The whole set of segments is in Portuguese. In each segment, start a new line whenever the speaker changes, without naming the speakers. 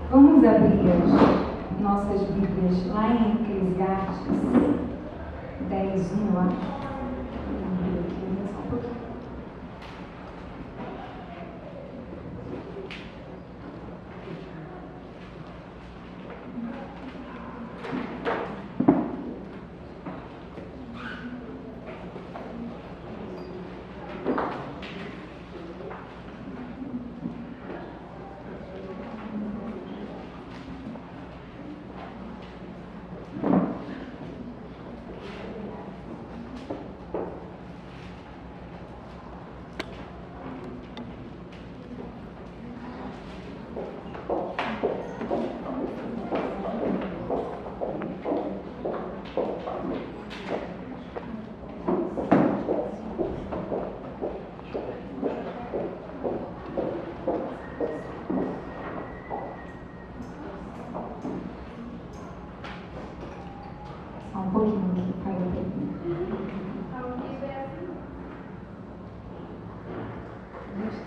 Vamos abrir as nossas Bíblias lá em Eclesiastes 10:1, eu acho.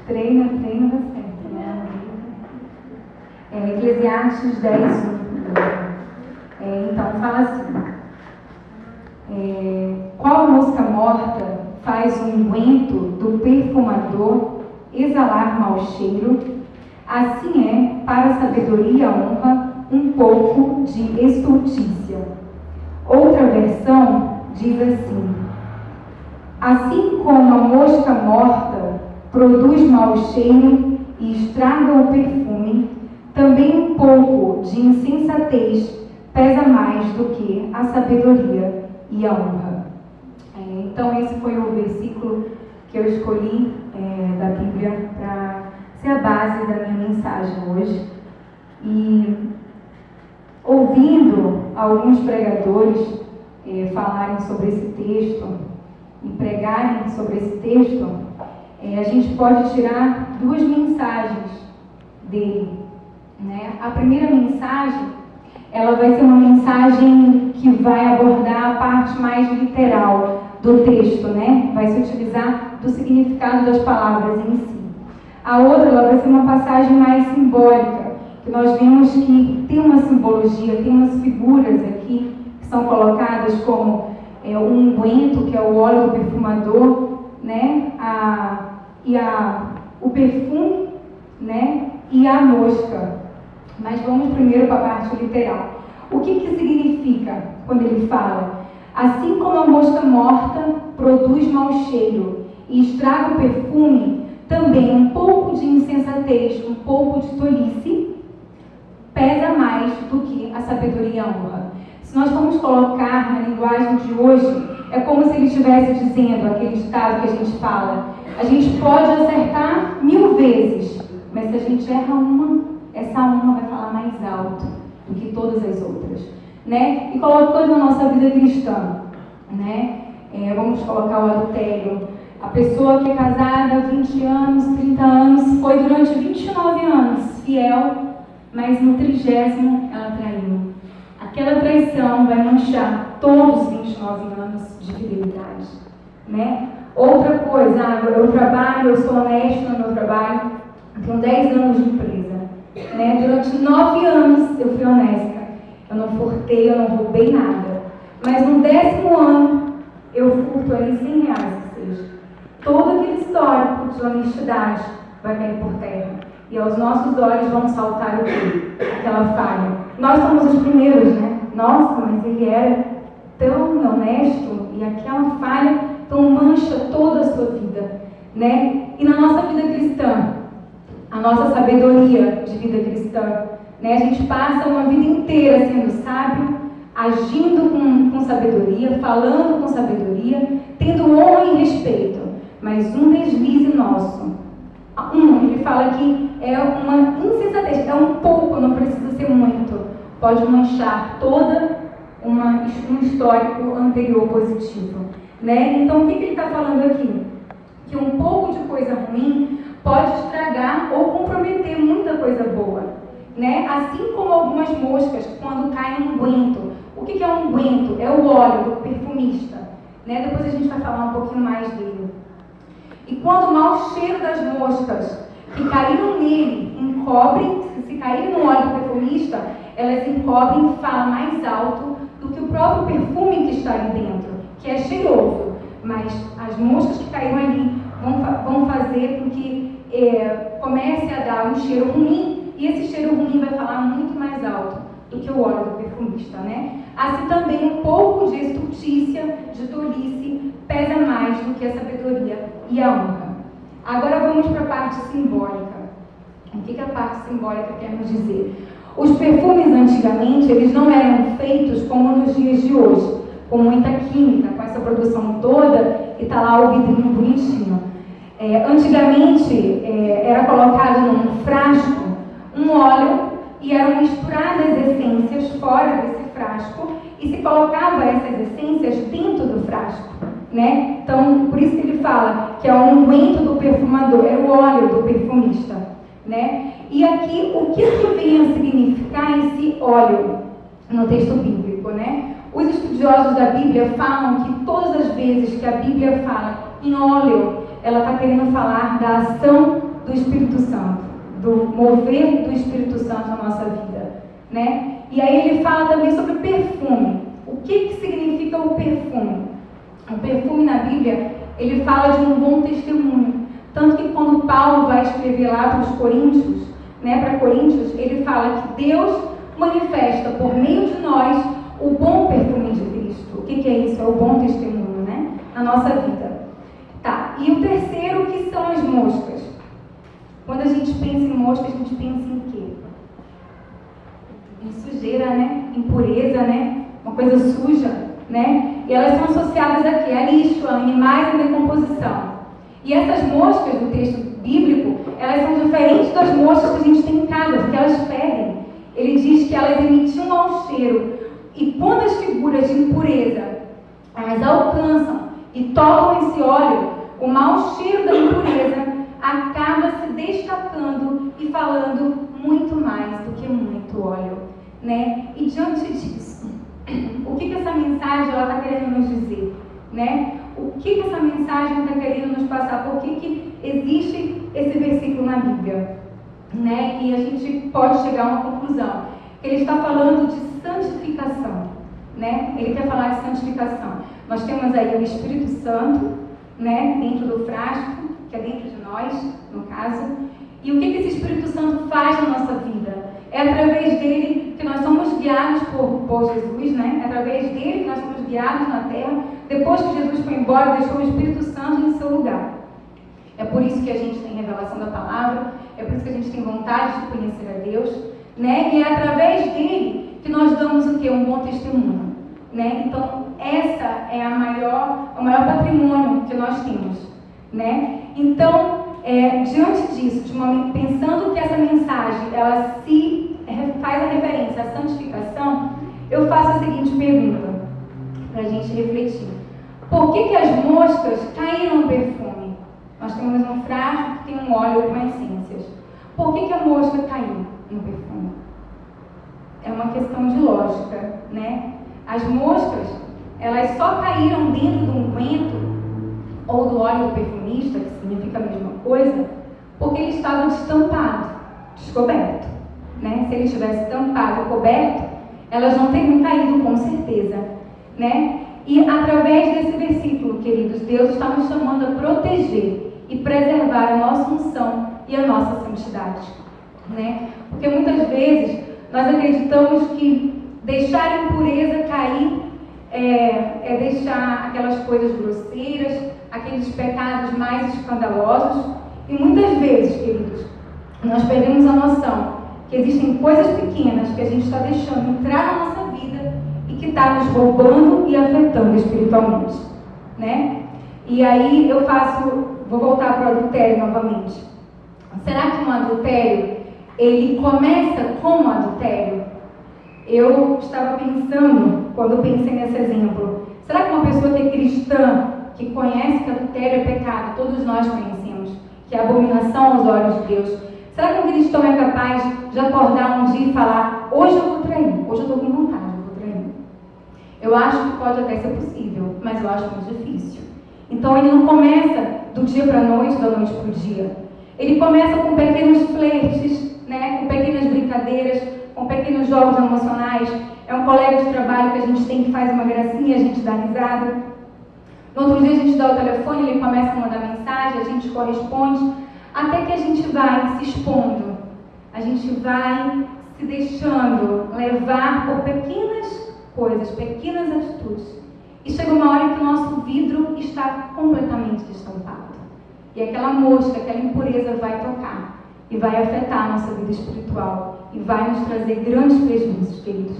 Treina bastante, né? Eclesiastes 10:1. Então fala assim: qual mosca morta faz o unguento do perfumador exalar mau cheiro? Assim é para a sabedoria e a honra um pouco de estultícia. Outra versão diz assim como a mosca morta produz mau cheiro e estraga o perfume, também um pouco de insensatez pesa mais do que a sabedoria e a honra. Então esse foi o versículo que eu escolhi da Bíblia para ser a base da minha mensagem hoje. E ouvindo alguns pregadores falarem sobre esse texto e pregarem sobre esse texto, a gente pode tirar duas mensagens dele, né? A primeira mensagem, ela vai ser uma mensagem que vai abordar a parte mais literal do texto, né? Vai se utilizar do significado das palavras em si. A outra, ela vai ser uma passagem mais simbólica, que nós vemos que tem uma simbologia, tem umas figuras aqui que são colocadas como o unguento, que é o óleo do perfumador, né? O perfume, né? E a mosca. Mas vamos primeiro para a parte literal. O que significa quando ele fala? Assim como a mosca morta produz mau cheiro e estraga o perfume, também um pouco de insensatez, um pouco de tolice, pesa mais do que a sabedoria e a honra. Se nós formos colocar na linguagem de hoje, é como se ele estivesse dizendo, aquele ditado que a gente fala: a gente pode acertar 1000 vezes, mas se a gente erra uma, essa uma vai falar mais alto do que todas as outras, né? E colocando na nossa vida cristã, né? Vamos colocar o adultério. A pessoa que é casada há 20 anos, 30 anos, foi durante 29 anos fiel, mas no 30º ela traiu. Aquela traição vai manchar todos os 29 anos de fidelidade, né? Outra coisa, eu trabalho, eu sou honesta no meu trabalho, tenho 10 anos de empresa, né? Durante 9 anos eu fui honesta, eu não furtei, eu não roubei nada, mas no 10º ano eu furto ali R$100, que seja. Todo aquele histórico de honestidade vai cair por terra, e aos nossos olhos vão saltar o quê? Aquela falha. Nós somos os primeiros, né? Nossa, mas ele era tão honesto, e aquela falha então mancha toda a sua vida, né? E na nossa vida cristã, a nossa sabedoria de vida cristã, né? A gente passa uma vida inteira sendo sábio, agindo com sabedoria, falando com sabedoria, tendo honra e respeito, mas um deslize nosso, ele fala que é uma insensatez, é um pouco, não precisa ser muito, pode manchar toda um histórico anterior positivo, né? Então o que ele está falando aqui? Que um pouco de coisa ruim pode estragar ou comprometer muita coisa boa, né? Assim como algumas moscas, quando caem um unguento. O que é um unguento? É o óleo do perfumista, né? Depois a gente vai falar um pouquinho mais dele. E quando o mau cheiro das moscas que caíram nele encobre, se caírem no óleo do perfumista, elas encobrem e falam mais alto do que o próprio perfume que está ali dentro, que é cheiroso. Mas as moscas que caíram ali vão fazer com que comece a dar um cheiro ruim, e esse cheiro ruim vai falar muito mais alto do que o óleo do perfumista, né? Assim também um pouco de estultícia, de tolice, pesa mais do que a sabedoria e a honra. Agora vamos para a parte simbólica. O que a parte simbólica quer nos dizer? Os perfumes antigamente, eles não eram feitos como nos dias de hoje, com muita química, com essa produção toda, e está lá o vidrinho bonitinho. Antigamente, era colocado num frasco um óleo e eram misturadas essências fora desse frasco e se colocava essas essências dentro do frasco, né? Então, por isso que ele fala que é o unguento do perfumador, é o óleo do perfumista, né? E aqui, o que vem a significar esse óleo no texto bíblico, né? Os estudiosos da Bíblia falam que todas as vezes que a Bíblia fala em óleo, ela está querendo falar da ação do Espírito Santo, do mover do Espírito Santo na nossa vida, né? E aí ele fala também sobre perfume. O que significa o perfume? O perfume na Bíblia, ele fala de um bom testemunho. Tanto que quando Paulo vai escrever lá para os Coríntios, né, para Coríntios, ele fala que Deus manifesta por meio de nós o bom perfume de Cristo. O que é isso? É o bom testemunho, né, na nossa vida. Tá, e o terceiro, que são as moscas. Quando a gente pensa em mosca, a gente pensa em quê? Em sujeira, né? Impureza, né? Uma coisa suja, né? E elas são associadas a quê? A lixo, a animais em decomposição. E essas moscas do texto bíblico, elas são diferentes das moscas que a gente tem em casa, porque elas fedem. Ele diz que elas emitiam um mau cheiro. E quando as figuras de impureza, elas alcançam e tocam esse óleo, o mau cheiro da impureza acaba se destacando e falando muito mais do que muito óleo, né? E diante disso, o que essa mensagem ela está querendo nos dizer, né? O que essa mensagem está querendo nos passar? Por que existe esse versículo na Bíblia, né? E a gente pode chegar a uma conclusão. Ele está falando de santificação, né? Ele quer falar de santificação. Nós temos aí o Espírito Santo, né? Dentro do frasco, que é dentro de nós, no caso. E o que esse Espírito Santo faz na nossa vida? É através dele que nós somos guiados por Jesus, né? É através dele que nós somos guiados na terra. Depois que Jesus foi embora, deixou o Espírito Santo em seu lugar. É por isso que a gente tem revelação da palavra, é por isso que a gente tem vontade de conhecer a Deus, né? E é através dele que nós damos o quê? Um bom testemunho, né? Então, essa é o maior patrimônio que nós temos, né? Então, diante disso, pensando que essa mensagem ela faz a referência à santificação, eu faço a seguinte pergunta para a gente refletir: por que as moscas caíram no perfume? Nós temos um frasco que tem um óleo com essências. Por que a mosca caiu no perfume? É uma questão de lógica, né? As moscas, elas só caíram dentro do unguento ou do óleo do perfumista, que significa a mesma coisa, porque ele estava destampado, descoberto, né? Se ele estivesse tampado, coberto, elas não teriam caído com certeza, né? E através desse versículo, queridos, Deus está nos chamando a proteger e preservar a nossa unção e a nossa santidade, né? Porque muitas vezes nós acreditamos que deixar a impureza cair é deixar aquelas coisas grosseiras, aqueles pecados mais escandalosos. E muitas vezes, queridos, nós perdemos a noção que existem coisas pequenas que a gente está deixando entrar na nossa vida e que está nos roubando e afetando espiritualmente, né? E aí vou voltar para o adultério novamente. Será que um adultério, ele começa com o adultério? Eu estava pensando, quando eu pensei nesse exemplo, será que uma pessoa que é cristã, que conhece que adultério é pecado, todos nós conhecemos, que é abominação aos olhos de Deus, será que um cristão é capaz de acordar um dia e falar: hoje eu vou trair, hoje eu estou com vontade, eu vou trair? Eu acho que pode até ser possível, mas eu acho muito difícil. Então ele não começa do dia para a noite, da noite para o dia. Ele começa com pequenos flertes, né, com pequenas brincadeiras, com pequenos jogos emocionais. É um colega de trabalho que a gente tem que faz uma gracinha, a gente dá risada. No outro dia a gente dá o telefone, ele começa a mandar mensagem, a gente corresponde, até que a gente vai se expondo, a gente vai se deixando levar por pequenas coisas, pequenas atitudes. E chega uma hora que o nosso vidro está completamente destampado. E aquela mosca, aquela impureza vai tocar e vai afetar a nossa vida espiritual e vai nos trazer grandes prejuízos, queridos.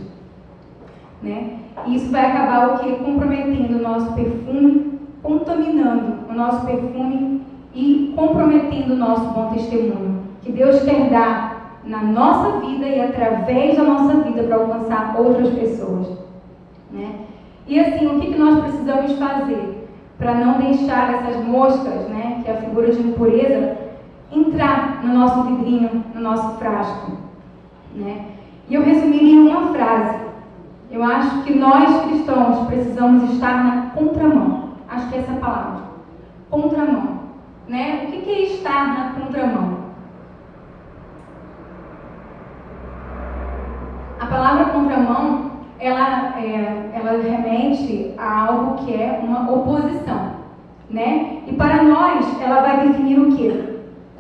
Né? E isso vai acabar o quê? Comprometendo o nosso perfume, contaminando o nosso perfume e comprometendo o nosso bom testemunho que Deus quer dar na nossa vida e através da nossa vida para alcançar outras pessoas. Né? E assim, o que nós precisamos fazer para não deixar essas moscas, né, que é a figura de impureza, entrar no nosso vidrinho, no nosso frasco? Né? E eu resumiria em uma frase. Eu acho que nós cristãos precisamos estar na contramão. Acho que essa é a palavra. Contramão. Né? O que é estar na contramão? A palavra contramão, ela remete a algo que é uma oposição. Né? E para nós, ela vai definir o quê?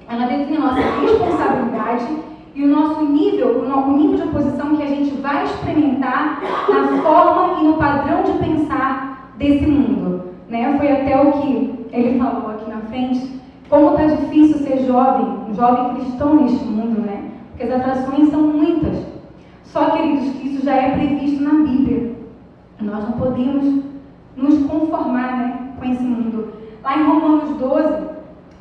Ela define a nossa responsabilidade e o nosso nível, o nível de oposição que a gente vai experimentar na forma e no padrão de pensar desse mundo. Né? Foi até o que ele falou aqui na frente, como está difícil ser jovem, um jovem cristão neste mundo, né? Porque as atrações são muitas. Só, queridos, que isso já é previsto na Bíblia. Nós não podemos nos conformar, né, com esse mundo. Lá em Romanos 12,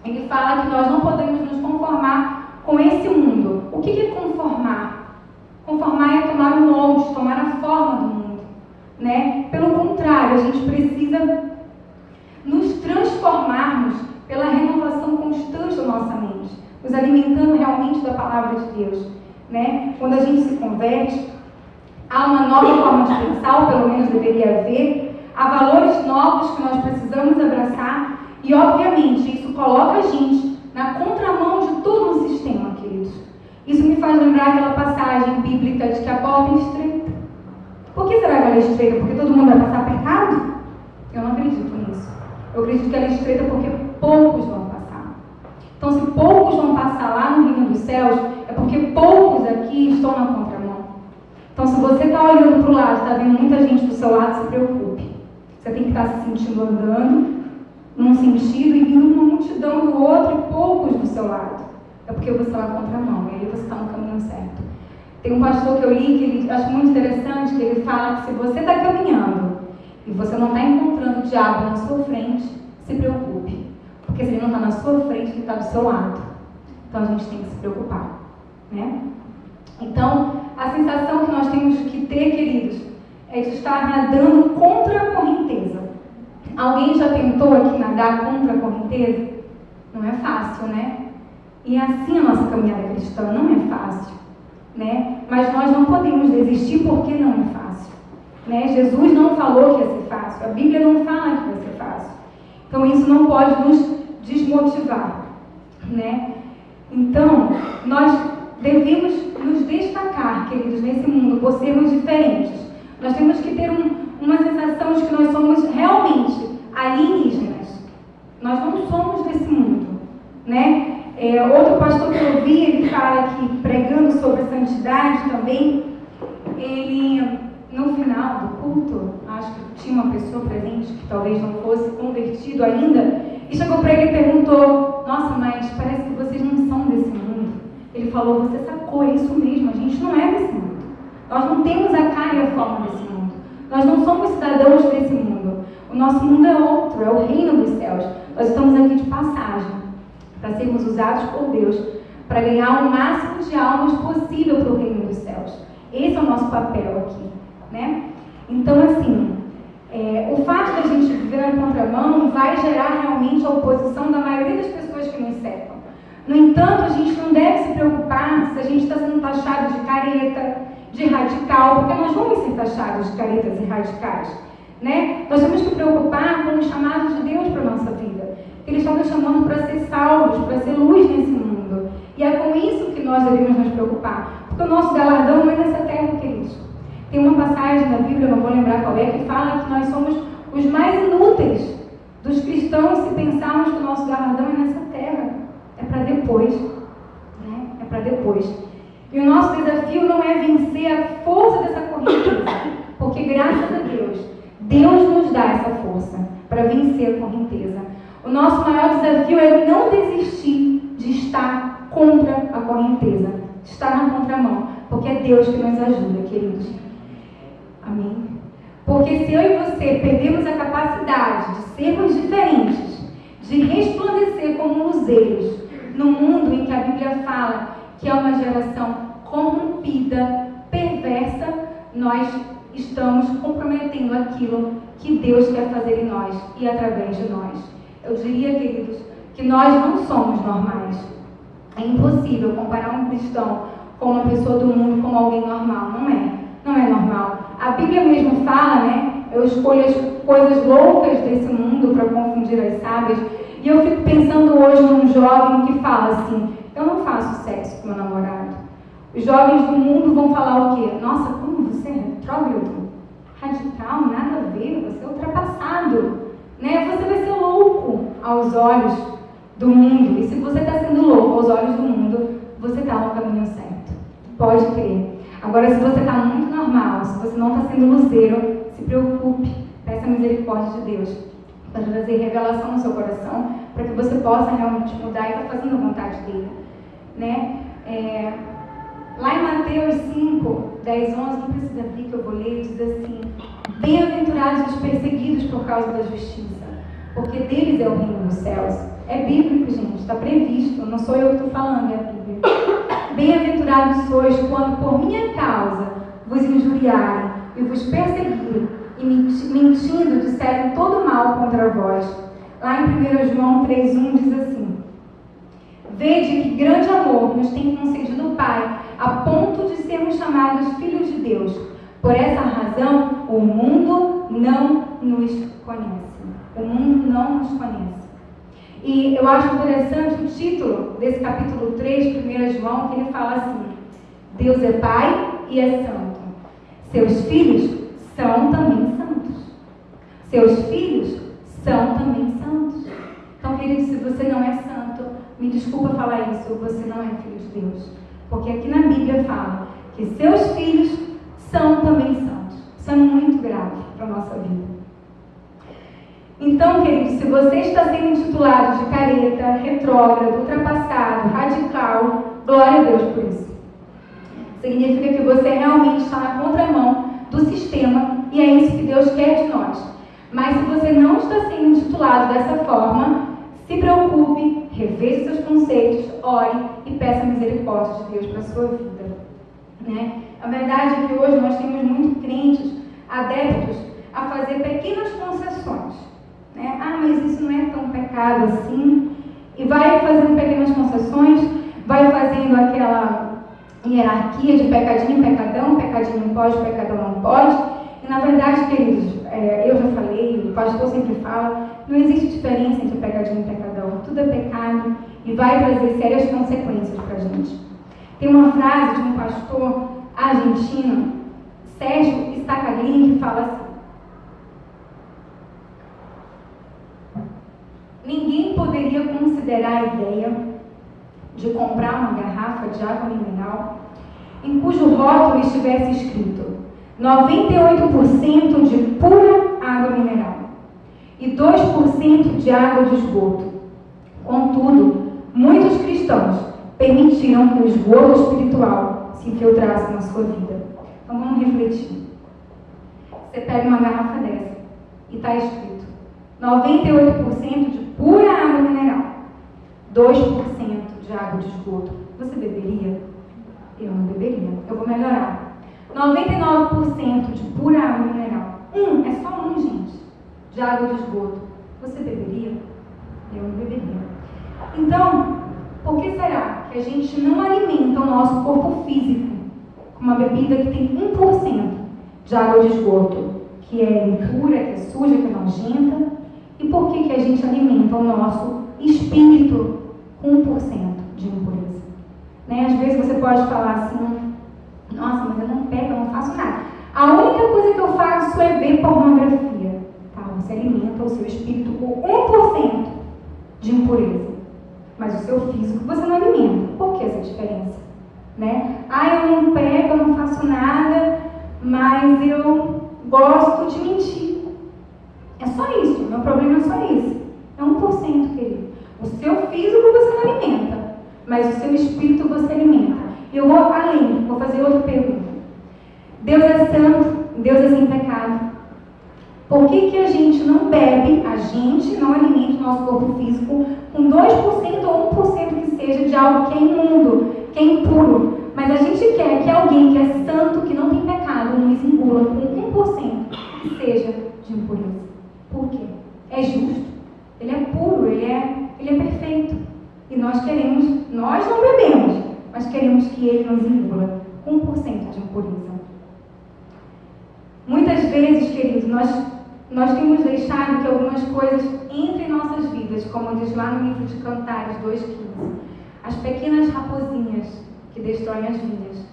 ele fala que nós não podemos nos conformar com esse mundo. O que é conformar? Conformar é tomar o molde, tomar a forma do mundo. Né? Pelo contrário, a gente precisa nos transformarmos pela renovação constante da nossa mente, nos alimentando realmente da palavra de Deus. Né? Quando a gente se converte, há uma nova forma de pensar, ou pelo menos deveria haver, há valores novos que nós precisamos abraçar e, obviamente, isso coloca a gente na contramão de todo um sistema, queridos. Isso me faz lembrar aquela passagem bíblica de que a porta é estreita. Por que será que ela é estreita? Porque todo mundo vai passar apertado? Eu não acredito nisso. Eu acredito que ela é estreita porque poucos vão passar. Então, se poucos vão passar lá no reino dos céus, é porque poucos aqui estão na contramão. Então, se você está olhando para o lado, está vendo muita gente do seu lado, se preocupe. Você tem que estar se sentindo andando num sentido e vindo uma multidão do outro e poucos do seu lado. É porque você está na contramão, e aí você está no caminho certo. Tem um pastor que eu li, que ele acho muito interessante, que ele fala que se você está caminhando e você não está encontrando o diabo na sua frente, se preocupe. Porque se ele não está na sua frente, ele está do seu lado. Então a gente tem que se preocupar. Né? Então, a sensação que nós temos que ter, queridos, é de estar nadando contra a correnteza. Alguém já tentou aqui nadar contra a correnteza? Não é fácil, né? E assim a nossa caminhada cristã não é fácil. Né? Mas nós não podemos desistir porque não é fácil. Né? Jesus não falou que ia ser fácil. A Bíblia não fala que vai ser fácil. Então isso não pode nos desmotivar. Né? Então, nós devemos nos destacar, queridos, nesse mundo, por sermos diferentes. Nós temos que ter uma sensação de que nós somos realmente alienígenas. Nós não somos desse mundo. Né? Outro pastor que eu vi, ele fala que, pregando sobre santidade também, ele, no final do culto, acho que tinha uma pessoa presente que talvez não fosse convertido ainda, e chegou para ele e perguntou: nossa, mas parece que vocês não são desse mundo. Ele falou: você sacou, é isso mesmo, a gente não é desse mundo. Nós não temos a cara e a forma desse mundo. Nós não somos cidadãos desse mundo. O nosso mundo é outro, é o reino dos céus. Nós estamos aqui de passagem, para sermos usados por Deus, para ganhar o máximo de almas possível para o reino dos céus. Esse é o nosso papel aqui. Né? Então, assim, o fato de a gente viver na contramão vai gerar realmente a oposição da maioria das pessoas que nos cercam. No entanto, a gente não deve se preocupar se a gente está sendo taxado de careta, de radical, porque nós vamos ser taxados de caretas e radicais. Né? Nós temos que preocupar com o chamado de Deus para a nossa vida. Ele está nos chamando para ser salvos, para ser luz nesse mundo. E é com isso que nós devemos nos preocupar, porque o nosso galardão não é nessa terra, queridos. Tem uma passagem na Bíblia, eu não vou lembrar qual é, que fala que nós somos os mais inúteis dos cristãos se pensarmos que o nosso galardão é nessa terra. É para depois, né? É para depois. E o nosso desafio não é vencer a força dessa correnteza, porque graças a Deus, Deus nos dá essa força para vencer a correnteza. O nosso maior desafio é não desistir de estar contra a correnteza, de estar na contramão, porque é Deus que nos ajuda, queridos. Amém? Porque se eu e você perdemos a capacidade de sermos diferentes, de resplandecer como luzeiros, no mundo em que a Bíblia fala que é uma geração corrompida, perversa, nós estamos comprometendo aquilo que Deus quer fazer em nós e através de nós. Eu diria, queridos, que nós não somos normais. É impossível comparar um cristão com uma pessoa do mundo como alguém normal. Não é normal. A Bíblia mesmo fala, né? Eu escolho as coisas loucas desse mundo para confundir as sábias. E eu fico pensando hoje num jovem que fala assim: eu não faço sexo com meu namorado. Os jovens do mundo vão falar o quê? Nossa, como você é retrógrado, radical, nada a ver, você é ultrapassado, né? Você vai ser louco aos olhos do mundo. E se você está sendo louco aos olhos do mundo, você está no caminho certo. Pode crer. Agora, se você está muito normal, se você não está sendo luzeiro, se preocupe, peça a misericórdia de Deus para trazer revelação no seu coração, para que você possa realmente mudar e estar fazendo a vontade dele, né? Lá em Mateus 5, 10, 11, não precisa abrir que eu vou ler, diz assim: bem-aventurados os perseguidos por causa da justiça, porque deles é o reino dos céus. É bíblico, gente, está previsto, não sou eu que estou falando, é a Bíblia. Bem-aventurados sois quando por minha causa vos injuriarem e vos perseguirem, e mentindo disserem todo mal contra vós. Lá em 1 João 3,1 diz assim: vede que grande amor nos tem concedido o Pai, a ponto de sermos chamados filhos de Deus. Por essa razão, o mundo não nos conhece. O mundo não nos conhece. E eu acho interessante o título desse capítulo 3, 1 João, que ele fala assim: Deus é Pai e é santo. Seus filhos são também santos. Seus filhos são também santos. Então, querido, se você não é santo, me desculpa falar isso, você não é filho de Deus. Porque aqui na Bíblia fala que seus filhos são também santos. Isso é muito grave para a nossa vida. Então, querido, se você está sendo intitulado de careta, retrógrado, ultrapassado, radical, glória a Deus por isso. Significa que você realmente está na contramão do sistema e é isso que Deus quer de nós. Mas se você não está sendo intitulado dessa forma, se preocupe, reveja seus conceitos, ore e peça a misericórdia de Deus para a sua vida, né? A verdade é que hoje nós temos muitos crentes adeptos a fazer pequenas concessões, né? Ah, mas isso não é tão pecado assim. E vai fazendo pequenas concessões, vai fazendo aquela hierarquia de pecadinho, pecadão, pecadinho pode, pecadão não pode. E na verdade, queridos, eu já falei, o pastor sempre fala, não existe diferença entre pecadinho e pecadão. Tudo é pecado e vai trazer sérias consequências para a gente. Tem uma frase de um pastor argentino, Sérgio Staccaglini, que fala assim: ninguém poderia considerar a ideia de comprar uma garrafa de água mineral em cujo rótulo estivesse escrito 98% de pura água mineral e 2% de água de esgoto. Contudo, muitos cristãos permitiram que o esgoto espiritual se infiltrasse na sua vida. Então vamos refletir. Você pega uma garrafa dessa e está escrito 98% de pura água mineral, 2% de água de esgoto. Você beberia? Eu não beberia. Eu vou melhorar. 99% de pura água mineral. É só gente, de água de esgoto. Você beberia? Eu não beberia. Então, por que será que a gente não alimenta o nosso corpo físico com uma bebida que tem 1% de água de esgoto, que é impura, que é suja, que é nojenta? E por que a gente alimenta o nosso espírito com 1% de impureza? Né? Às vezes você pode falar assim, nossa, mas eu não pego, eu não faço nada. A única coisa que eu faço é ver pornografia. Tá? Você alimenta o seu espírito com 1% de impureza. Mas o seu físico você não alimenta. Por que essa diferença? Né? Eu não pego, eu não faço nada, mas eu gosto de mentir. É só isso, meu problema é só isso. É 1%, querido. O seu físico você não alimenta, mas o seu espírito você alimenta. Eu vou além, vou fazer outra pergunta. Deus é santo, Deus é sem pecado. Por que a gente não bebe, a gente não alimenta o nosso corpo físico com 2% ou 1% que seja de algo que é imundo, que é impuro? Mas a gente quer que alguém que é santo, que não tem pecado, nos engula com 1% que seja de impureza. Por quê? É justo, ele é puro, ele é perfeito. E nós não bebemos, mas queremos que ele nos engula com 1% de impureza. Muitas vezes, queridos, nós temos deixado que algumas coisas entrem em nossas vidas, como diz lá no livro de Cantares 2,15. As pequenas raposinhas que destroem as vidas.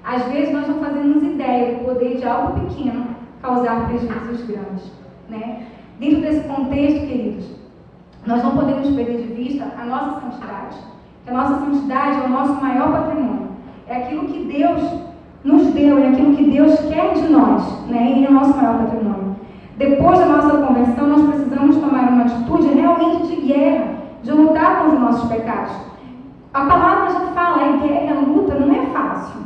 Às vezes nós não fazemos ideia do poder de algo pequeno causar prejuízos grandes. Né? Dentro desse contexto, queridos, nós não podemos perder de vista a nossa santidade. A nossa santidade é o nosso maior patrimônio. É aquilo que Deus nos deu, é aquilo que Deus quer de nós, né? E é o nosso maior patrimônio. Depois da nossa conversão, nós precisamos tomar uma atitude realmente de guerra, de lutar contra os nossos pecados. A palavra já fala, é guerra, luta, não é fácil.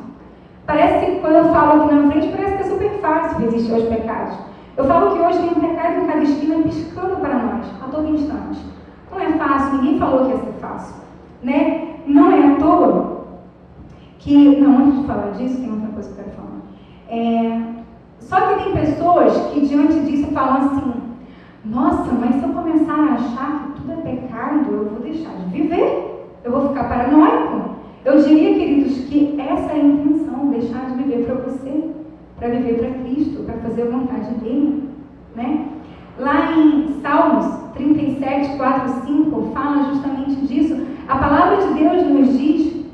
Parece que quando eu falo aqui na frente, parece que é super fácil resistir aos pecados. Eu falo que hoje tem um pecado em cada esquina piscando para nós, a todo instante. Não é fácil, ninguém falou que ia ser fácil. Né? Não é à toa que... Não, antes de falar disso, tem outra coisa que eu quero falar. Só que tem pessoas que diante disso falam assim, nossa, mas se eu começar a achar que tudo é pecado, eu vou deixar de viver, eu vou ficar paranoico. Eu diria, queridos, que essa é a intenção, deixar de viver para você, para viver para Cristo, para fazer a vontade dele. Né? Lá em Salmos 37, 4 e 5, fala justamente disso. A palavra de Deus nos diz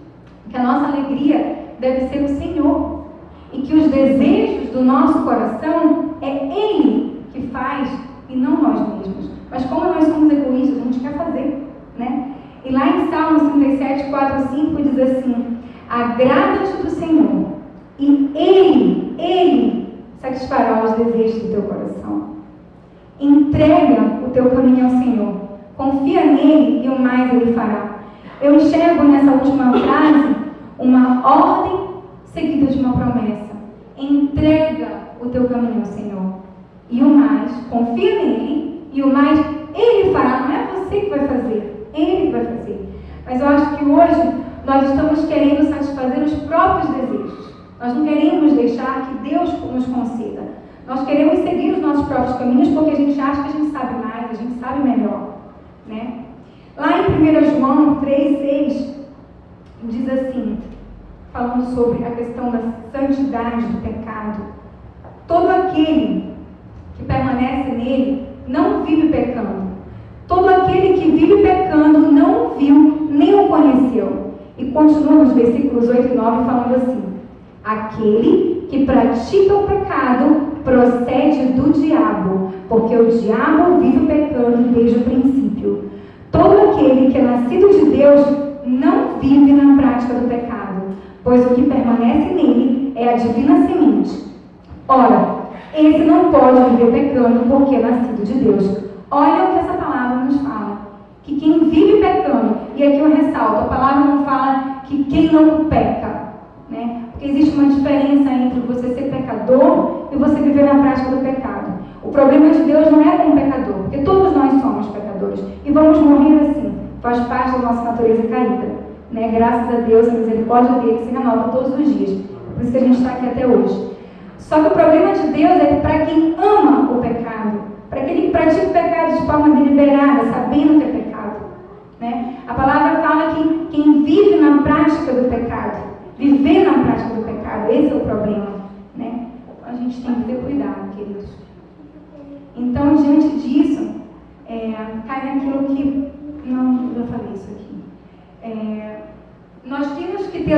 que a nossa alegria deve ser o Senhor e que os desejos do nosso coração é Ele que faz e não nós mesmos. Mas como nós somos egoístas, a gente quer fazer, né? E lá em Salmos 37, 4 e 5 diz assim, agrada-te do Senhor e Ele satisfará os desejos do teu coração. Entrega o teu caminho ao Senhor, confia nele e o mais ele fará. Eu enxergo nessa última frase uma ordem seguida de uma promessa. Entrega o teu caminho ao Senhor e o mais, confia nele e o mais ele fará. Não é você que vai fazer, ele vai fazer. Mas eu acho que hoje nós estamos querendo satisfazer os próprios desejos. Nós não queremos deixar que Deus nos conceda. Nós queremos seguir os nossos próprios caminhos porque a gente acha que a gente sabe mais, a gente sabe melhor. Né? Lá em 1 João 3,6 diz assim, falando sobre a questão da santidade do pecado. Todo aquele que permanece nele não vive pecando. Todo aquele que vive pecando não viu nem o conheceu. E continua nos versículos 8 e 9 falando assim, aquele que pratica o pecado procede do diabo, porque o diabo vive pecando desde o princípio. Todo aquele que é nascido de Deus não vive na prática do pecado, pois o que permanece nele é a divina semente. Ora, esse não pode viver pecando porque é nascido de Deus. Olha o que essa palavra nos fala, que quem vive pecando, e aqui eu ressalto, a palavra não fala que quem não peca, né? Porque existe uma diferença entre você ser pecador e você viver na prática do pecado. O problema de Deus não é com o pecador, porque todos nós somos pecadores e vamos morrer assim, faz parte da nossa natureza caída, né? Graças a Deus, a misericórdia dele se renova todos os dias, por isso que a gente está aqui até hoje. Só que o problema de Deus é que para quem ama o pecado, para aquele que pratica o pecado de forma deliberada, sabendo que é pecado, né? A palavra fala que quem vive na prática do pecado, viver na prática do pecado, esse é o problema, né? Então a gente tem que ter cuidado, queridos. Então, diante disso, cai naquilo que... Não, eu já falei isso aqui. Nós temos que ter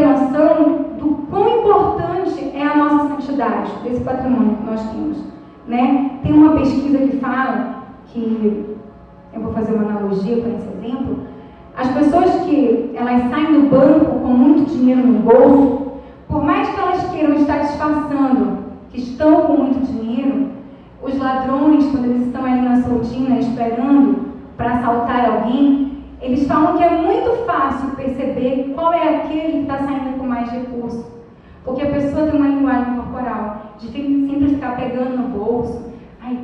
santidade, desse patrimônio que nós temos, né? Tem uma pesquisa que fala que, eu vou fazer uma analogia com esse exemplo, as pessoas que elas saem do banco com muito dinheiro no bolso, por mais que elas queiram estar disfarçando que estão com muito dinheiro, os ladrões, quando eles estão ali na sortina esperando para assaltar alguém, eles falam que é muito fácil perceber qual é aquele que está saindo com mais recurso. Porque a pessoa tem uma linguagem corporal de sempre ficar pegando no bolso,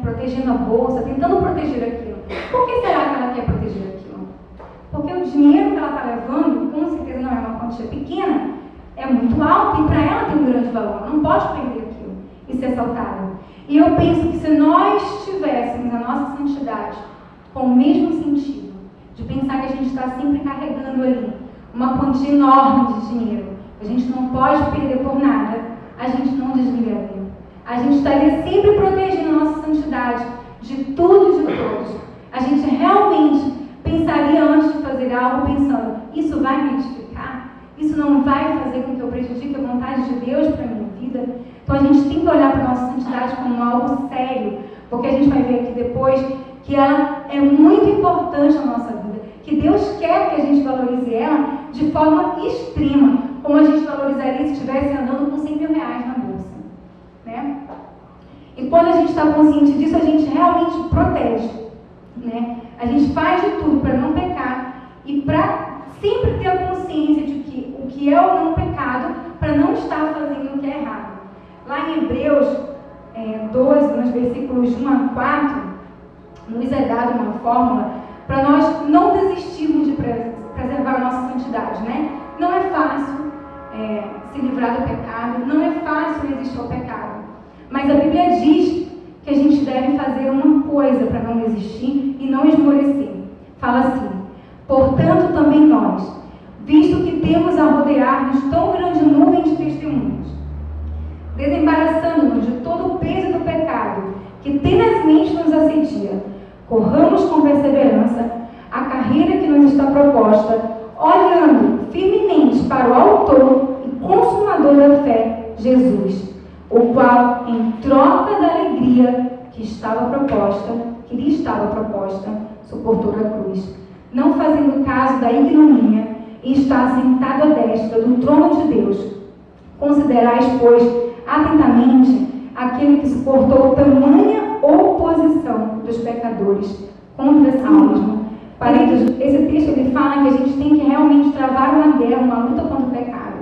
protegendo a bolsa, tentando proteger aquilo. Por que será que ela quer proteger aquilo? Porque o dinheiro que ela está levando, com certeza não é uma quantia pequena, é muito alto e para ela tem um grande valor. Ela não pode perder aquilo e ser assaltada. E eu penso que se nós tivéssemos a nossa santidade com o mesmo sentido, de pensar que a gente está sempre carregando ali uma quantia enorme de dinheiro, a gente não pode perder por nada, a gente não desligaria. A gente estaria sempre protegendo a nossa santidade de tudo e de todos. A gente realmente pensaria antes de fazer algo pensando, isso vai me edificar? Isso não vai fazer com que eu prejudique a vontade de Deus para a minha vida? Então a gente tem que olhar para a nossa santidade como algo sério, porque a gente vai ver aqui depois que ela é muito importante na nossa vida, que Deus quer que a gente valorize ela de forma extrema, como a gente valorizaria se estivesse andando com 100 mil reais na bolsa, né? E quando a gente está consciente disso, a gente realmente protege, né? A gente faz de tudo para não pecar e para sempre ter a consciência de que o que é o não pecado, para não estar fazendo o que é errado. Lá em Hebreus 12, nos versículos 1 a 4, nos é dada uma fórmula para nós não desistirmos de preservar a nossa santidade, né? Não é fácil se livrar do pecado, não é fácil resistir ao pecado, mas a Bíblia diz que a gente deve fazer uma coisa para não desistir e não esmorecer. Fala assim: portanto também nós, visto que temos a rodear-nos tão grande nuvem de testemunhas, desembaraçando-nos de todo o peso do pecado que tenazmente nos assedia, corramos com perseverança a carreira que nos está proposta, olhando firmemente para o autor e consumador da fé, Jesus, o qual, em troca da alegria que lhe estava proposta, suportou a cruz, não fazendo caso da ignomínia, e está sentado à destra do trono de Deus. Considerais, pois, atentamente aquele que suportou tamanha oposição dos pecadores contra si mesmo. Parênteses, esse texto ele fala que a gente tem que realmente travar uma guerra, uma luta contra o pecado.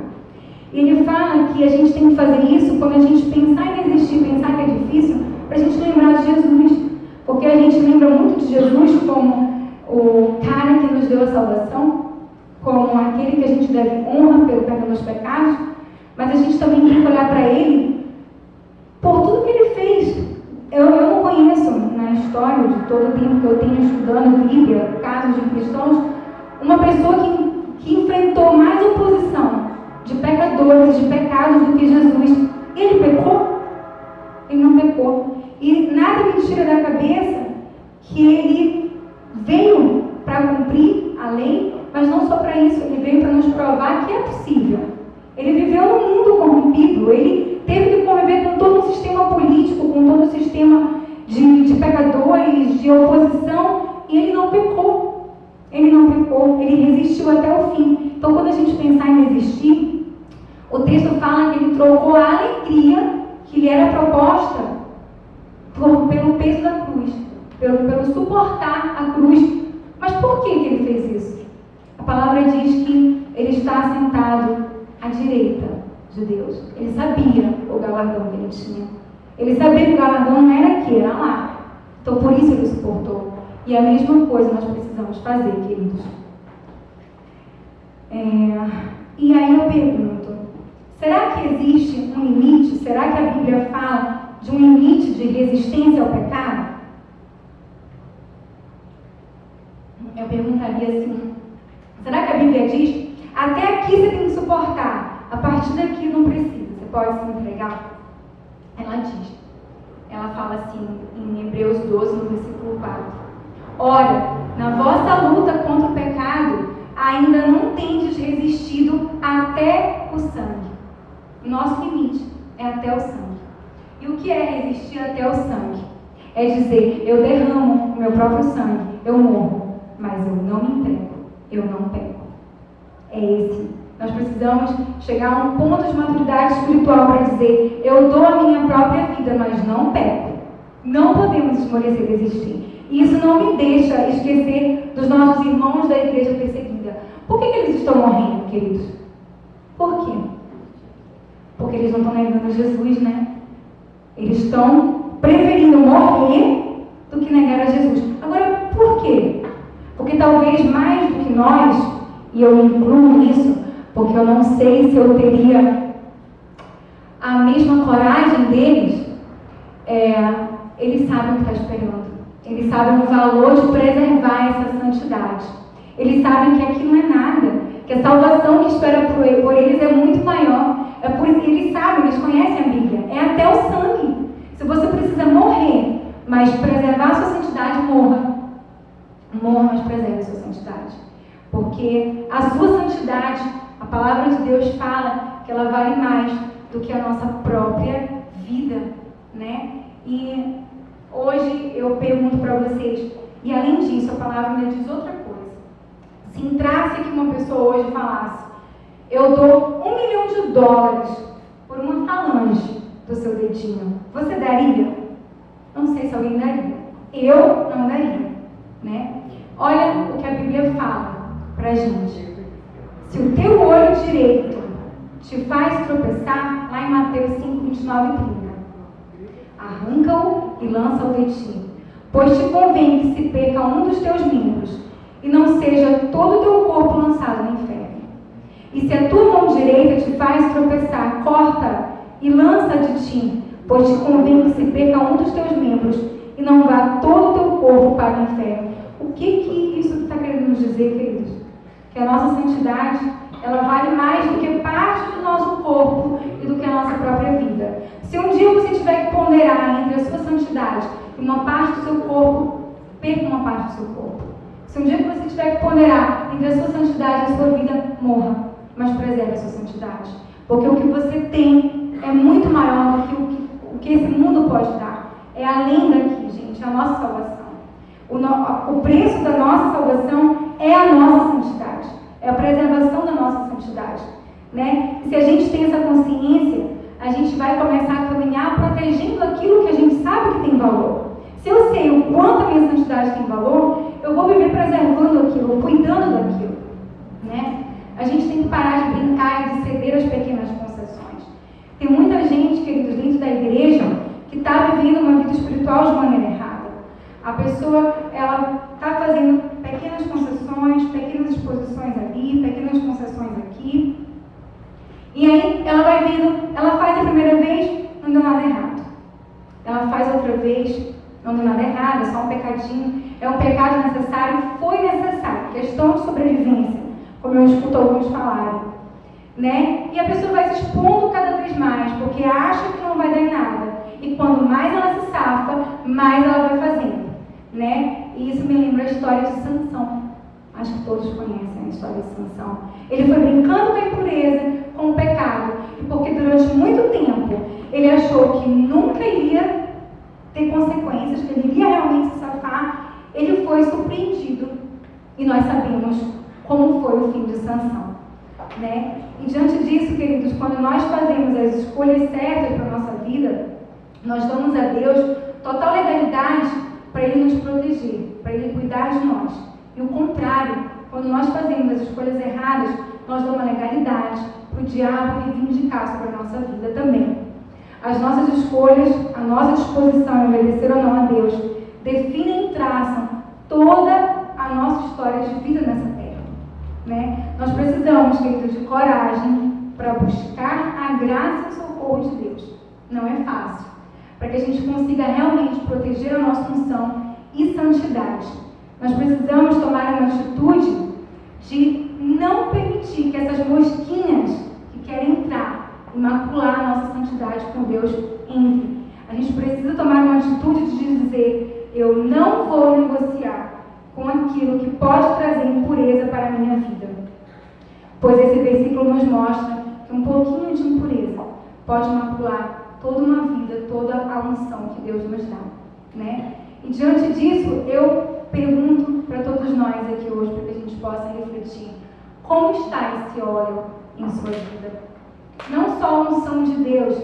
E ele fala que a gente tem que fazer isso quando a gente pensar em desistir, pensar que é difícil, para a gente lembrar de Jesus. Porque a gente lembra muito de Jesus como o cara que nos deu a salvação, como aquele que a gente deve honra pelo perdão dos pecados, mas a gente também tem que olhar para ele por tudo que ele fez. Eu não conheço na história de todo o tempo que eu tenho estudando Bíblia, casos de cristãos, uma pessoa que enfrentou mais oposição de pecadores, de pecados do que Jesus. Ele pecou? Ele não pecou. E nada me tira da cabeça que ele veio para cumprir a lei, mas não só para isso, ele veio para nos provar que é possível. Ele viveu num mundo corrompido, ele teve que conviver com todo o sistema político, com todo o sistema de pecadores, de oposição, e ele não pecou. Ele não pecou, ele resistiu até o fim. Então, quando a gente pensar em resistir, o texto fala que ele trocou a alegria que lhe era proposta pelo peso da cruz, pelo suportar a cruz. Mas por que ele fez isso? A palavra diz que ele está sentado à direita de Deus. Ele sabia o galardão que ele tinha. Ele sabia que o galardão não era aqui, era lá. Então por isso ele suportou. E a mesma coisa nós precisamos fazer, queridos. E aí eu pergunto, será que existe um limite? Será que a Bíblia fala de um limite de resistência ao pecado? Eu perguntaria assim, será que a Bíblia diz, até aqui você tem que suportar, a partir daqui não precisa, você pode se entregar? Ela diz, ela fala assim em Hebreus 12, no versículo 4, ora, na vossa luta contra o pecado, ainda não tendes resistido até o sangue. O nosso limite é até o sangue. o que é resistir até o sangue? É dizer, eu derramo o meu próprio sangue, eu morro, mas eu não me entrego, eu não peco. É esse. Nós precisamos chegar a um ponto de maturidade espiritual para dizer, eu dou a minha própria vida, mas não peco. Não podemos esmorecer e desistir. E isso não me deixa esquecer dos nossos irmãos da igreja perseguida. Por que eles estão morrendo, queridos? Por quê? Porque eles não estão negando Jesus, né? Eles estão preferindo morrer do que negar a Jesus. Agora, por quê? Porque talvez mais do que nós, e eu me incluo nisso, porque eu não sei se eu teria a mesma coragem deles, eles sabem o que está esperando. Eles sabem o valor de preservar essa santidade. Eles sabem que aqui não é nada, que a salvação que espera por eles é muito maior. É por isso que eles sabem, eles conhecem a Bíblia. É até o sangue. Se você precisa morrer, mas preservar a sua santidade, morra. Morra, mas preserve a sua santidade. Porque a sua santidade, a palavra de Deus fala que ela vale mais do que a nossa própria vida, né? E hoje eu pergunto para vocês, e além disso, a palavra ainda diz outra coisa. Se entrasse aqui uma pessoa hoje e falasse, eu dou $1 milhão por uma falange do seu dedinho, você daria? Não sei se alguém daria. Eu não daria, né? Olha o que a Bíblia fala pra gente. Se o teu olho direito te faz tropeçar, lá em Mateus 5, 29 e 30, arranca-o e lança-o de ti, pois te convém que se perca um dos teus membros, e não seja todo o teu corpo lançado no inferno. E se a tua mão direita te faz tropeçar, corta e lança de ti, pois te convém que se perca um dos teus membros, e não vá todo o teu corpo para o inferno. O que isso está querendo nos dizer, queridos? Que a nossa santidade, ela vale mais do que parte do nosso corpo e do que a nossa própria vida. Se um dia você tiver que ponderar entre a sua santidade e uma parte do seu corpo, perca uma parte do seu corpo. Se um dia que você tiver que ponderar entre a sua santidade e a sua vida, morra, mas preserve a sua santidade. Porque o que você tem é muito maior do que o que esse mundo pode dar. É além daqui, gente, a nossa salvação. O preço da nossa salvação é a nossa santidade. É a preservação da nossa santidade, né? E se a gente tem essa consciência, a gente vai começar a caminhar protegendo aquilo que a gente sabe que tem valor. Se eu sei o quanto a minha santidade tem valor, eu vou viver preservando aquilo, cuidando daquilo, né? A gente tem que parar de brincar e de ceder às pequenas concessões. Tem muita gente, queridos, dentro da igreja, que está vivendo uma vida espiritual de maneira errada. A pessoa, ela está fazendo pequenas concessões, pequenas exposições ali, pequenas concessões aqui. E aí, ela vai vendo, ela faz a primeira vez, não deu nada errado. Ela faz outra vez, não deu nada errado, é só um pecadinho. É um pecado necessário, foi necessário. Questão de sobrevivência, como eu escuto alguns falarem, né? E a pessoa vai se expondo cada vez mais, porque acha que não vai dar em nada. E quando mais ela se safa, mais ela vai fazendo, né? E isso me lembra a história de Sansão. Acho que todos conhecem a história de Sansão. Ele foi brincando com a impureza, com o pecado, e porque durante muito tempo ele achou que nunca iria ter consequências, que ele iria realmente se safar, ele foi surpreendido. E nós sabemos como foi o fim de Sansão, né? E diante disso, queridos, quando nós fazemos as escolhas certas para a nossa vida, nós damos a Deus total legalidade para Ele nos proteger, para Ele cuidar de nós. E o contrário, quando nós fazemos as escolhas erradas, nós damos legalidade para o diabo reivindicar sobre a nossa vida também. As nossas escolhas, a nossa disposição em obedecer ou não a Deus, definem e traçam toda a nossa história de vida nessa terra, né? Nós precisamos, queridos, de coragem para buscar a graça e o socorro de Deus. Não é fácil. Para que a gente consiga realmente proteger a nossa função e santidade. Nós precisamos tomar uma atitude de não permitir que essas mosquinhas que querem entrar e macular a nossa santidade com Deus entrem. A gente precisa tomar uma atitude de dizer, eu não vou negociar com aquilo que pode trazer impureza para a minha vida. Pois esse versículo nos mostra que um pouquinho de impureza pode macular toda uma vida, toda a unção que Deus nos dá, né? E diante disso, eu pergunto para todos nós aqui hoje, para que a gente possa refletir: como está esse óleo em sua vida? Não só a unção de Deus,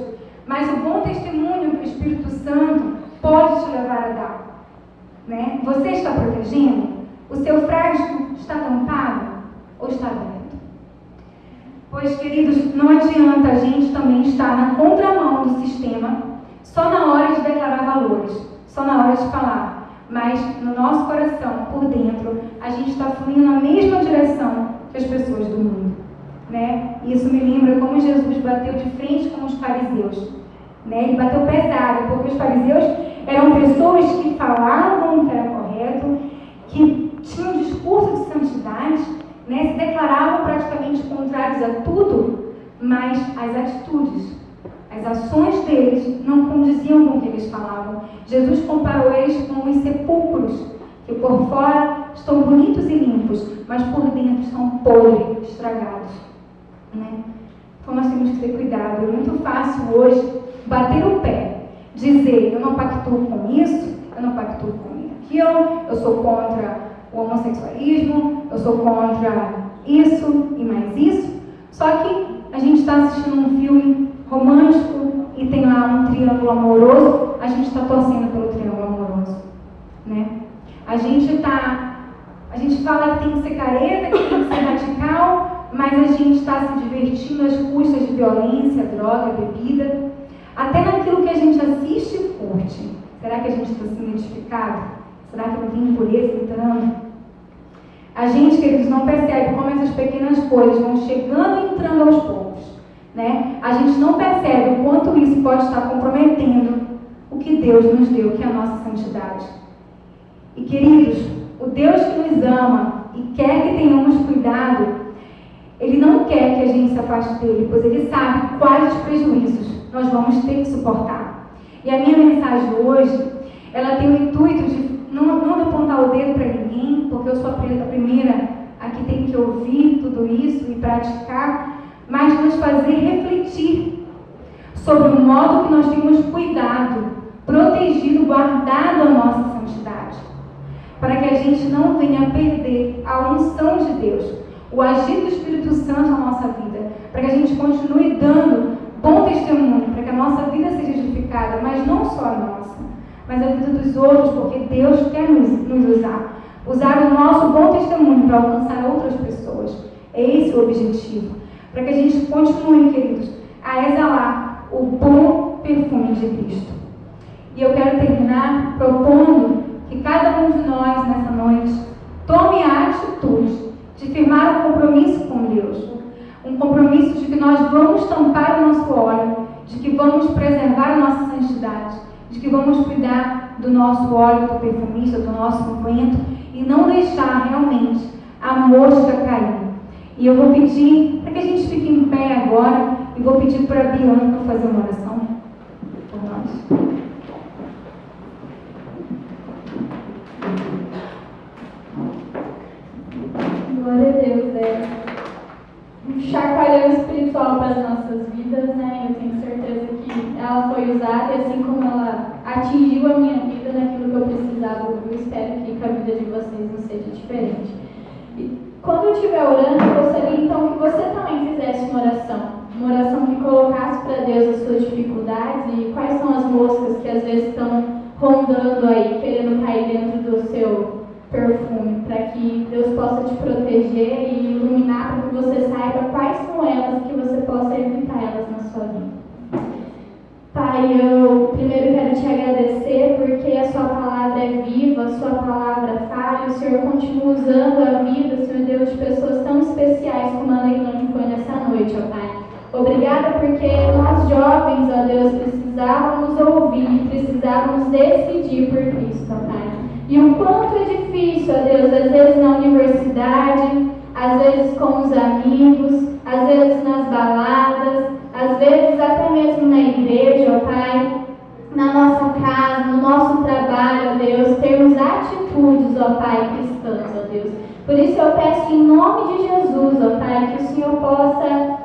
mas o bom testemunho que o Espírito Santo pode te levar a dar, né? Você está protegendo? O seu frasco está tampado ou está aberto? Pois, queridos, não adianta a gente também estar na contramão do sistema só na hora de declarar valores, só na hora de falar, mas no nosso coração, por dentro, a gente está fluindo na mesma direção que as pessoas do mundo, né? Isso me lembra como Jesus bateu de frente com os fariseus, né? Ele bateu pesado, porque os fariseus eram pessoas que falavam o que era correto, que tinham um discurso de santidade, né? Se declaravam praticamente contrários a tudo, mas as atitudes, as ações deles não condiziam com o que eles falavam. Jesus comparou eles com os sepulcros, que por fora estão bonitos e limpos, mas por dentro estão podres, estragados, né? Então nós temos que ter cuidado. É muito fácil hoje bater o pé, dizer: eu não pactuo com isso, eu não pactuo com aquilo, eu sou contra o homossexualismo, eu sou contra isso e mais isso. Só que a gente está assistindo um filme romântico e tem lá um triângulo amoroso, a gente está torcendo pelo triângulo amoroso, né? A gente fala que tem que ser careta, que tem que ser radical, mas a gente está se divertindo às custas de violência, droga, bebida, até naquilo que a gente assiste e curte. Será que a gente está sendo identificado? Será que não tem impureza entrando? A gente, queridos, não percebe como essas pequenas coisas vão chegando e entrando aos poucos, né? A gente não percebe o quanto isso pode estar comprometendo o que Deus nos deu, que é a nossa santidade. E, queridos, o Deus que nos ama e quer que tenhamos cuidado, Ele não quer que a gente se afaste dele, pois Ele sabe quais os prejuízos nós vamos ter que suportar. E a minha mensagem hoje, ela tem o intuito de não apontar o dedo para ninguém, porque eu sou a primeira a que tem que ouvir tudo isso e praticar, mas nos fazer refletir sobre o modo que nós temos cuidado, protegido, guardado a nossa santidade, para que a gente não venha perder a unção de Deus, o agir do Espírito Santo na nossa vida, para que a gente continue dando bom testemunho, para que a nossa vida seja edificada, mas não só a nossa, mas a vida dos outros, porque Deus quer nos usar o nosso bom testemunho para alcançar outras pessoas. É esse o objetivo, para que a gente continue, queridos, a exalar o bom perfume de Cristo. E eu quero terminar propondo que cada um de nós, nessa noite, tome a atitude de firmar um compromisso com Deus, um compromisso de que nós vamos tampar o nosso óleo, de que vamos preservar a nossa santidade, de que vamos cuidar do nosso óleo, do perfumista, do nosso unguento, e não deixar realmente a mosca cair. E eu vou pedir para que a gente fique em pé agora, e vou pedir para a Bianca fazer uma oração por nós.
Glória a Deus, um chacoalhão espiritual para as nossas vidas, né? Eu tenho certeza que ela foi usada, e assim como ela atingiu a minha vida naquilo que eu precisava, eu espero que a vida de vocês não seja diferente. E quando eu estiver orando, eu gostaria então que você também fizesse uma oração que colocasse para Deus as suas dificuldades e quais são as moscas que às vezes estão rondando aí, querendo cair dentro do seu perfume, para que Deus possa te proteger e iluminar, para que você saiba quais são elas, que você possa evitar elas na sua vida. Pai, eu primeiro quero te agradecer porque a sua palavra é viva, a sua palavra fala, e o Senhor continua usando a vida, Senhor Deus, de pessoas tão especiais como a Leilani foi nessa noite, ó Pai. Obrigada porque nós jovens, ó Deus, precisávamos ouvir, precisávamos decidir por Cristo, ó Pai. E o quanto é difícil, ó Deus, às vezes na universidade, às vezes com os amigos, às vezes nas baladas, às vezes até mesmo na igreja, ó Pai, na nossa casa, no nosso trabalho, ó Deus, termos atitudes, ó Pai, cristãs, ó Deus. Por isso eu peço em nome de Jesus, ó Pai, que o Senhor possa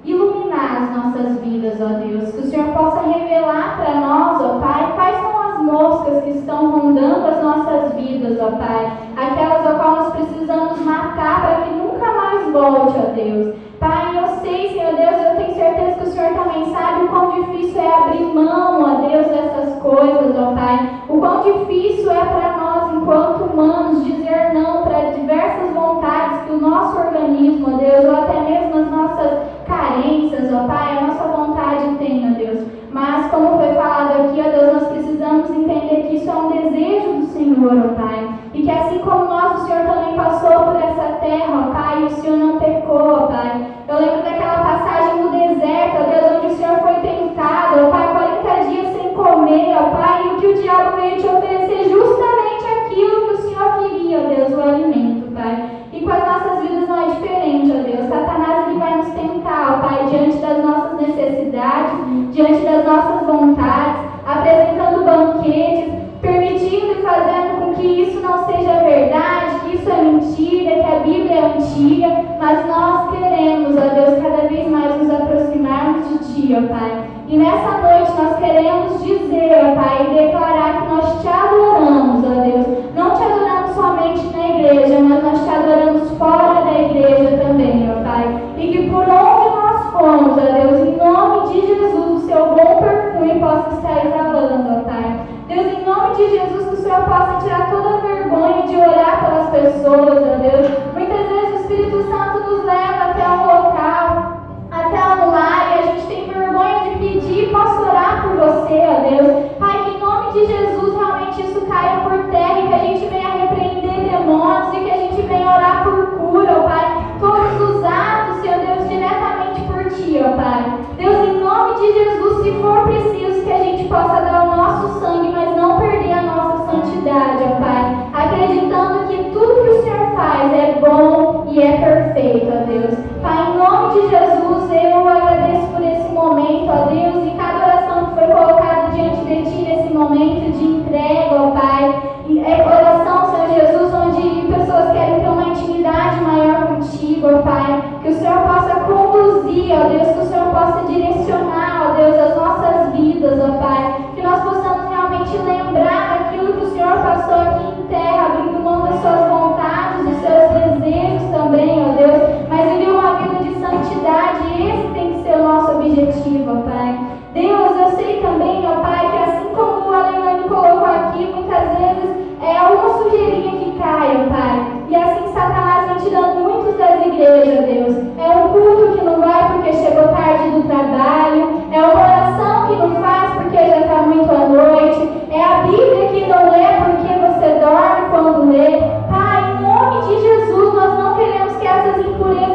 iluminar as nossas vidas, ó Deus, que o Senhor possa revelar revelar para nós, ó Pai, quais são as moscas que estão rondando as nossas vidas, ó Pai. Aquelas a qual nós precisamos matar para que nunca mais volte, ó Deus. Pai, eu sei, Senhor Deus, eu tenho certeza que o Senhor também sabe o quão difícil é abrir mão, ó Deus, dessas coisas, ó Pai. O quão difícil é para nós, enquanto humanos, dizer não para diversas vontades que o nosso organismo, ó Deus, ou até mesmo as nossas carências, ó Pai, a nossa vontade tem, ó Deus. Mas, como foi falado aqui, ó Deus, nós precisamos entender que isso é um desejo do Senhor, ó Pai. E que assim como nós, o Senhor também passou por essa terra, ó Pai, e o Senhor não pecou, ó Pai. Eu lembro daquela passagem no deserto, ó Deus, onde o Senhor foi tentado, ó Pai, 40 dias sem comer, ó Pai, e o que o diabo veio te oferecer justamente aquilo que o Senhor queria, ó Deus, o alimento, Pai. E com as nossas vidas não é diferente, ó Deus. Satanás, ele vai nos tentar, ó Pai, diante das nossas necessidades, diante das nossas vontades, apresentando banquetes, permitindo e fazendo com que isso não seja verdade, que isso é mentira, que a Bíblia é antiga, mas nós queremos, ó Deus, cada vez mais nos aproximarmos de Ti, ó Pai. E nessa noite nós queremos dizer, ó Pai, e declarar que nós Te adoramos, ó Deus. Não Te adoramos somente na igreja, mas nós Te adoramos fora da igreja também, ó Pai. E que por onde nós formos, ó Deus, em nome de Jesus, o Seu bom perfume possa estar exalando, ó Pai. Deus, em nome de Jesus, que o Senhor possa tirar toda a vergonha de orar pelas pessoas, ó Deus. Muitas vezes o Espírito Santo nos leva até um local, até um lar, e a gente tem vergonha de pedir, posso orar por você, ó Deus. Pai, que em nome de Jesus realmente isso caia por terra e que a gente venha repreender demônios e que a gente venha orar por cura, ó Pai. Todos os atos, Senhor Deus, diretamente por Ti, ó Pai. Deus, em nome de Jesus, se for preciso que a gente possa dar o nosso sangue, mas não perder a nossa santidade, ó Pai. Acreditando que tudo que o Senhor faz é bom e é perfeito, ó Deus. Pai, em nome de Jesus, eu agradeço por esse momento, ó Deus, e cada oração que foi colocada diante de Ti nesse momento de entrega, ó Pai. É oração, Senhor Jesus, onde pessoas querem ter uma intimidade maior contigo, ó Pai. Que o Senhor possa conduzir, ó Deus, que o Senhor possa direcionar, ó Deus, as nossas vidas, ó Pai. Que nós possamos realmente lembrar daquilo que o Senhor passou aqui em terra, abrindo mão das suas vontades, dos seus desejos também, ó Deus. Mas viver uma vida de santidade, esse tem que ser o nosso objetivo, ó Pai. Deus, eu sei também, ó Pai, que assim como a Leilane colocou aqui, muitas vezes é uma sujeirinha que cai, ó Pai. E assim Satanás vem tirando muitos das igrejas, Deus. É um culto que não vai porque chegou tarde do trabalho. É uma oração que não faz porque já está muito à noite. É a Bíblia que não lê porque você dorme quando lê. Pai, em nome de Jesus, nós não queremos que essas impurezas